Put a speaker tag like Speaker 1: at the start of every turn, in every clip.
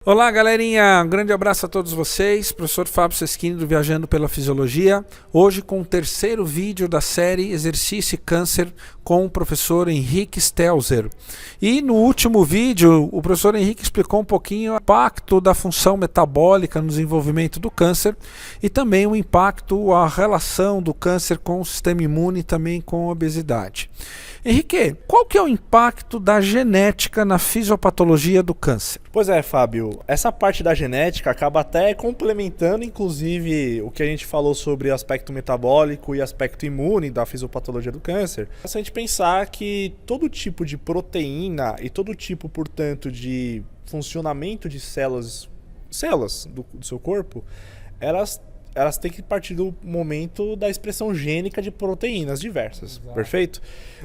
Speaker 1: Olá galerinha, um grande abraço a todos vocês, professor Fábio Seschini do Viajando pela Fisiologia, hoje com o terceiro vídeo da série Exercício e Câncer com o professor Henrique Stelzer. E no último vídeo o professor Henrique explicou um pouquinho o impacto da função metabólica no desenvolvimento do câncer e também o impacto, a relação do câncer com o sistema imune e também com a obesidade. Henrique, qual que é o impacto da genética na fisiopatologia do câncer?
Speaker 2: Pois é, Fábio, essa parte da genética acaba até complementando, inclusive, o que a gente falou sobre aspecto metabólico e aspecto imune da fisiopatologia do câncer. Se a gente pensar que todo tipo de proteína e todo tipo, portanto, de funcionamento de células do seu corpo, elas têm que partir do momento da expressão gênica de proteínas diversas, Exato. Perfeito?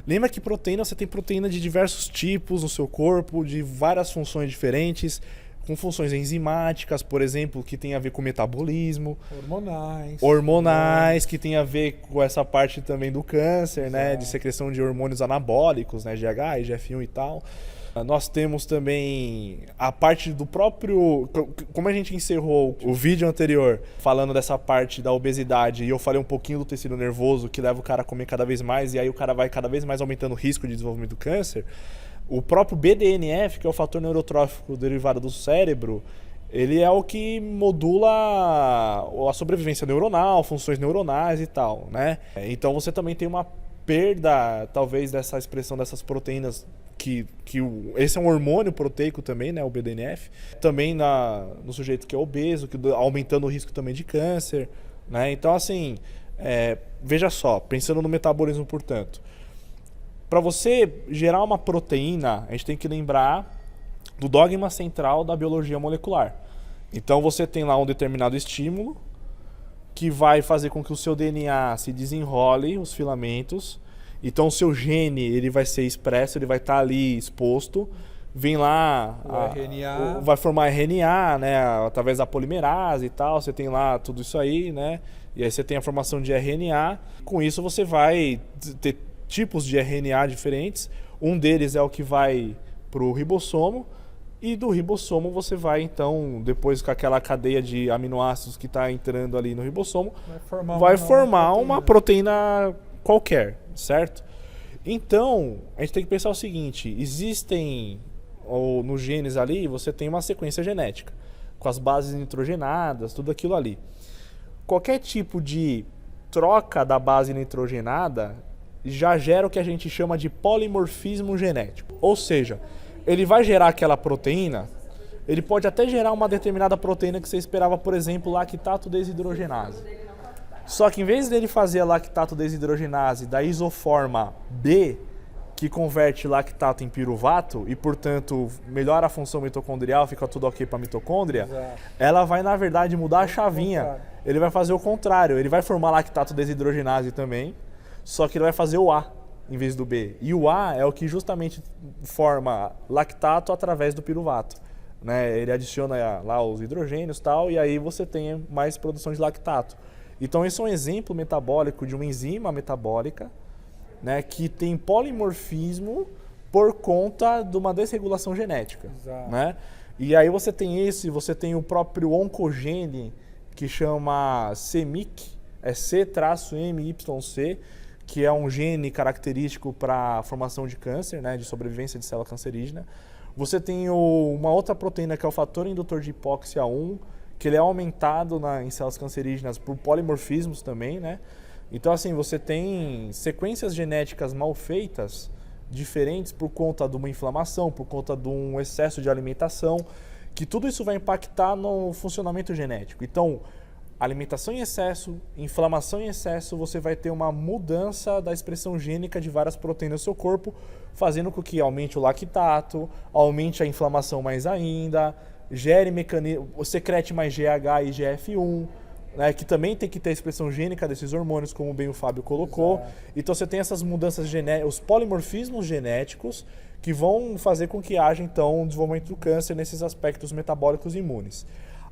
Speaker 2: Lembra que você tem proteína de diversos tipos no seu corpo, de várias funções diferentes, com funções enzimáticas, por exemplo, que tem a ver com metabolismo. Hormonais, que tem a ver com essa parte também do câncer, né? De secreção de hormônios anabólicos, né? GH, IGF-1 e tal. Nós temos também a parte do próprio... Como a gente encerrou o vídeo anterior falando dessa parte da obesidade e eu falei um pouquinho do tecido nervoso que leva o cara a comer cada vez mais e aí o cara vai cada vez mais aumentando o risco de desenvolvimento do câncer, o próprio BDNF, que é o fator neurotrófico derivado do cérebro, ele é o que modula a sobrevivência neuronal, funções neuronais e tal, né? Então você também tem uma perda, talvez, dessa expressão dessas proteínas esse é um hormônio proteico também, né, o BDNF, também no sujeito que é obeso, aumentando o risco também de câncer, né? Então, assim, veja só, pensando no metabolismo, portanto, para você gerar uma proteína, a gente tem que lembrar do dogma central da biologia molecular. Então, você tem lá um determinado estímulo que vai fazer com que o seu DNA se desenrole, os filamentos. Então o seu gene ele vai ser expresso, ele vai estar ali exposto, vem lá,
Speaker 1: RNA.
Speaker 2: Vai formar RNA, né, através da polimerase e tal, você tem lá tudo isso aí, né, e aí você tem a formação de RNA, com isso você vai ter tipos de RNA diferentes, um deles é o que vai para o ribossomo, e do ribossomo você vai então, depois com aquela cadeia de aminoácidos que está entrando ali no ribossomo, vai formar uma proteína qualquer, certo? Então, a gente tem que pensar o seguinte, nos genes ali, você tem uma sequência genética, com as bases nitrogenadas, tudo aquilo ali. Qualquer tipo de troca da base nitrogenada já gera o que a gente chama de polimorfismo genético. Ou seja, ele vai gerar aquela proteína, ele pode até gerar uma determinada proteína que você esperava, por exemplo, lactato desidrogenase. Só que em vez dele fazer a lactato desidrogenase da isoforma B, que converte lactato em piruvato e, portanto, melhora a função mitocondrial, fica tudo ok para a mitocôndria, Exato. Ela vai, na verdade, mudar a chavinha. Ele vai fazer o contrário. Ele vai formar lactato desidrogenase também, só que ele vai fazer o A em vez do B. E o A é o que justamente forma lactato através do piruvato. Né? Ele adiciona lá os hidrogênios e tal, e aí você tem mais produção de lactato. Então, esse é um exemplo metabólico de uma enzima metabólica, né, que tem polimorfismo por conta de uma desregulação genética. Né? E aí você tem o próprio oncogene, que chama CMYC, é C-MYC, que é um gene característico para a formação de câncer, né, de sobrevivência de célula cancerígena. Você tem uma outra proteína que é o fator indutor de hipóxia 1, que ele é aumentado em células cancerígenas por polimorfismos também, né? Então, assim, você tem sequências genéticas mal feitas, diferentes por conta de uma inflamação, por conta de um excesso de alimentação, que tudo isso vai impactar no funcionamento genético. Então, alimentação em excesso, inflamação em excesso, você vai ter uma mudança da expressão gênica de várias proteínas no seu corpo, fazendo com que aumente o lactato, aumente a inflamação mais ainda, secrete mais GH e IGF-1, né, que também tem que ter a expressão gênica desses hormônios, como bem o Fábio colocou. Exato. Então você tem essas mudanças genéticas, os polimorfismos genéticos, que vão fazer com que haja então um desenvolvimento do câncer nesses aspectos metabólicos e imunes.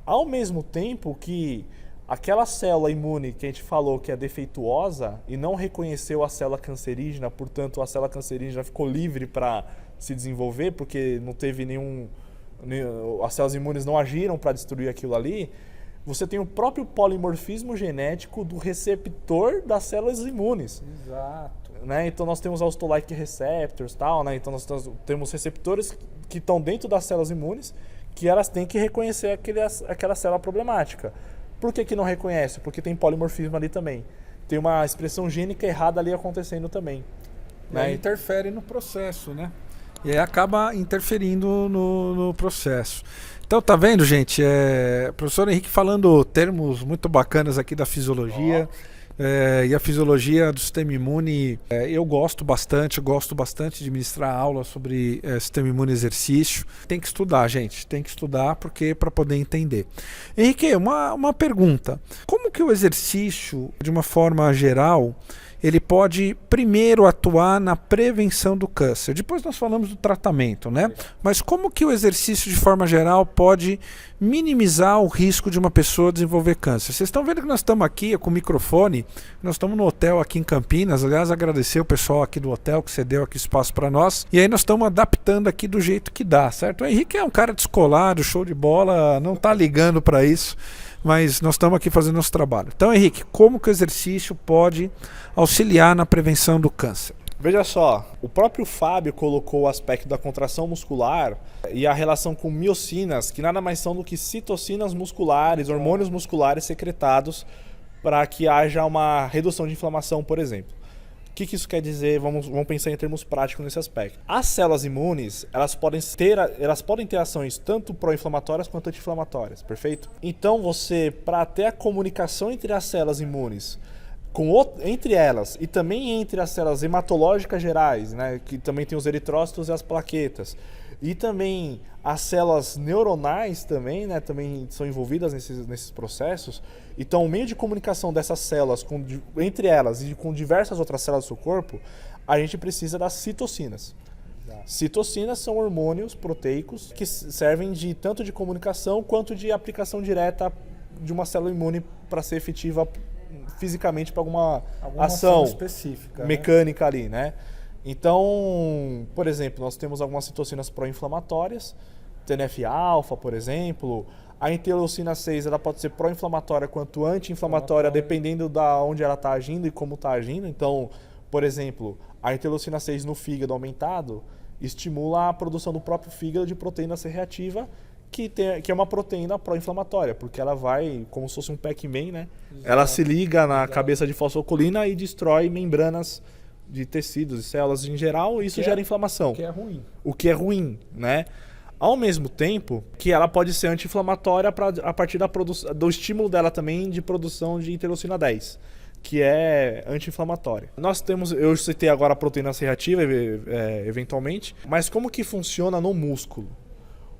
Speaker 2: Ao mesmo tempo que aquela célula imune que a gente falou que é defeituosa e não reconheceu a célula cancerígena, portanto a célula cancerígena ficou livre para se desenvolver, porque não teve nenhum as células imunes não agiram para destruir aquilo ali, você tem o próprio polimorfismo genético do receptor das células imunes.
Speaker 1: Exato.
Speaker 2: Né? Então nós temos os toll-like receptors, tal, né? Então nós temos receptores que estão dentro das células imunes, que elas têm que reconhecer aquela célula problemática. Por que não reconhece? Porque tem polimorfismo ali também. Tem uma expressão gênica errada ali acontecendo também.
Speaker 1: Né? Interfere no processo, né? E aí acaba interferindo no processo. Então tá vendo, gente? Professor Henrique falando termos muito bacanas aqui da fisiologia. E a fisiologia do sistema imune, eu gosto bastante de ministrar aula sobre sistema imune e exercício. Tem que estudar, gente, tem que estudar para poder entender. Henrique, uma pergunta: como que o exercício, de uma forma geral, ele pode primeiro atuar na prevenção do câncer? Depois nós falamos do tratamento, né? Mas como que o exercício, de forma geral, pode minimizar o risco de uma pessoa desenvolver câncer? Vocês estão vendo que nós estamos aqui com o microfone, nós estamos no hotel aqui em Campinas. Aliás, agradecer o pessoal aqui do hotel que cedeu aqui espaço para nós. E aí nós estamos adaptando aqui do jeito que dá, certo? O Henrique é um cara descolado, show de bola, não está ligando para isso. Mas nós estamos aqui fazendo nosso trabalho. Então, Henrique, como que o exercício pode auxiliar na prevenção do câncer?
Speaker 2: Veja só, o próprio Fábio colocou o aspecto da contração muscular e a relação com miocinas, que nada mais são do que citocinas musculares, hormônios musculares secretados para que haja uma redução de inflamação, por exemplo. O que isso quer dizer? Vamos pensar em termos práticos nesse aspecto. As células imunes, elas podem ter ações tanto pró-inflamatórias quanto anti-inflamatórias, perfeito? Então para ter a comunicação entre as células imunes, entre elas e também entre as células hematológicas gerais, né, que também tem os eritrócitos e as plaquetas, e também as células neuronais também, né, também são envolvidas nesses processos. Então, o meio de comunicação dessas células entre elas e com diversas outras células do seu corpo, a gente precisa das citocinas. Citocinas são hormônios proteicos que servem tanto de comunicação quanto de aplicação direta de uma célula imune para ser efetiva fisicamente para alguma ação específica, mecânica, né? Ali, né? Então, por exemplo, nós temos algumas citocinas pró-inflamatórias, TNF-alfa, por exemplo. A interleucina 6 ela pode ser pró-inflamatória quanto anti-inflamatória, dependendo da onde ela está agindo e como está agindo. Então, por exemplo, a interleucina 6 no fígado aumentado estimula a produção do próprio fígado de proteína C reativa, que é uma proteína pró-inflamatória, porque ela vai, como se fosse um Pac-Man, né? Exato. Ela se liga na cabeça de fosfocolina e destrói membranas de tecidos e células em geral, e isso gera inflamação.
Speaker 1: O que é ruim.
Speaker 2: O que é ruim, né? Ao mesmo tempo que ela pode ser anti-inflamatória a partir do estímulo dela também de produção de interleucina 10, que é anti-inflamatória. Eu citei agora a proteína C reativa, eventualmente, mas como que funciona no músculo?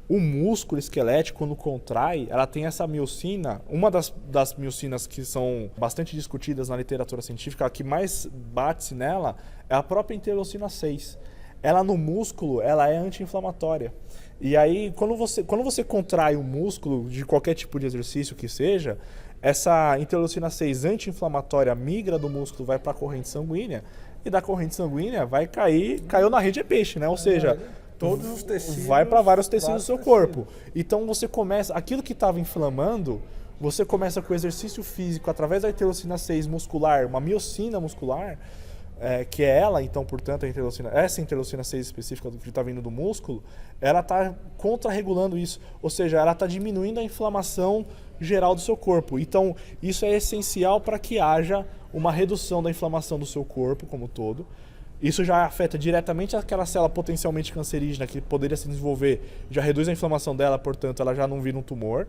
Speaker 2: O músculo esquelético, quando contrai, ela tem essa miocina. Uma das miocinas que são bastante discutidas na literatura científica, a que mais bate-se nela, é a própria interleucina 6. Ela no músculo, ela é anti-inflamatória. E aí, quando você contrai o músculo, de qualquer tipo de exercício que seja, essa interleucina 6 anti-inflamatória migra do músculo, vai para a corrente sanguínea, e da corrente sanguínea caiu na rede é peixe, né? Ou seja,
Speaker 1: todos os tecidos,
Speaker 2: vai para vários tecidos do seu corpo. Então você começa, aquilo que estava inflamando, você começa com o exercício físico através da interleucina 6 muscular, uma miocina muscular, que é ela, então, portanto, essa interleucina 6 específica que está vindo do músculo, ela está contrarregulando isso, ou seja, ela está diminuindo a inflamação geral do seu corpo. Então, isso é essencial para que haja uma redução da inflamação do seu corpo como um todo. Isso já afeta diretamente aquela célula potencialmente cancerígena que poderia se desenvolver, já reduz a inflamação dela, portanto, ela já não vira um tumor.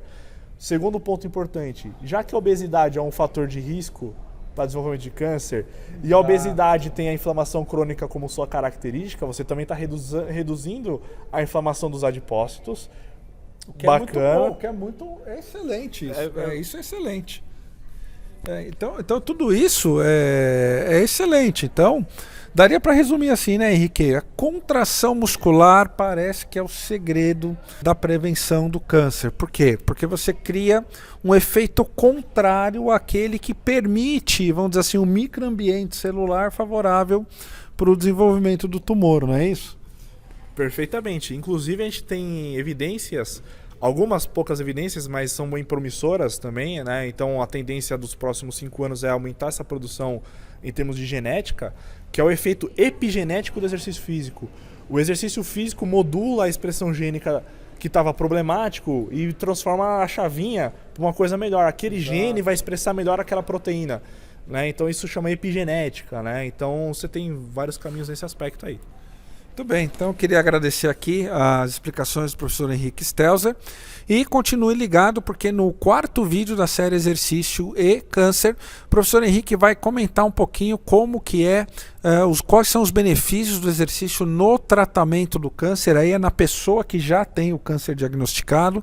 Speaker 2: Segundo ponto importante, já que a obesidade é um fator de risco para desenvolvimento de câncer, e a obesidade tem a inflamação crônica como sua característica, você também está reduzindo a inflamação dos adipócitos.
Speaker 1: O que bacana. É muito bom, o que é excelente. Isso é excelente. Então tudo isso é excelente. Então, daria para resumir assim, né, Henrique? A contração muscular parece que é o segredo da prevenção do câncer. Por quê? Porque você cria um efeito contrário àquele que permite, vamos dizer assim, um microambiente celular favorável para o desenvolvimento do tumor, não é isso?
Speaker 2: Perfeitamente. Inclusive a gente tem evidências, algumas poucas evidências, mas são bem promissoras também, né? Então a tendência dos próximos 5 anos é aumentar essa produção em termos de genética, que é o efeito epigenético do exercício físico. O exercício físico modula a expressão gênica que estava problemático e transforma a chavinha para uma coisa melhor. Aquele gene vai expressar melhor aquela proteína, né? Então isso chama epigenética, né? Então você tem vários caminhos nesse aspecto aí.
Speaker 1: Muito bem, então eu queria agradecer aqui as explicações do professor Henrique Stelzer e continue ligado porque no 4º vídeo da série Exercício e Câncer, o professor Henrique vai comentar um pouquinho como que quais são os benefícios do exercício no tratamento do câncer, aí é na pessoa que já tem o câncer diagnosticado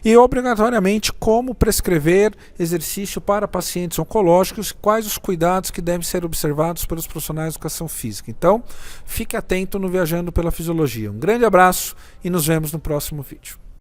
Speaker 1: e obrigatoriamente como prescrever exercício para pacientes oncológicos, quais os cuidados que devem ser observados pelos profissionais de educação física. Então, fique atento no Viajando pela Fisiologia. Um grande abraço e nos vemos no próximo vídeo.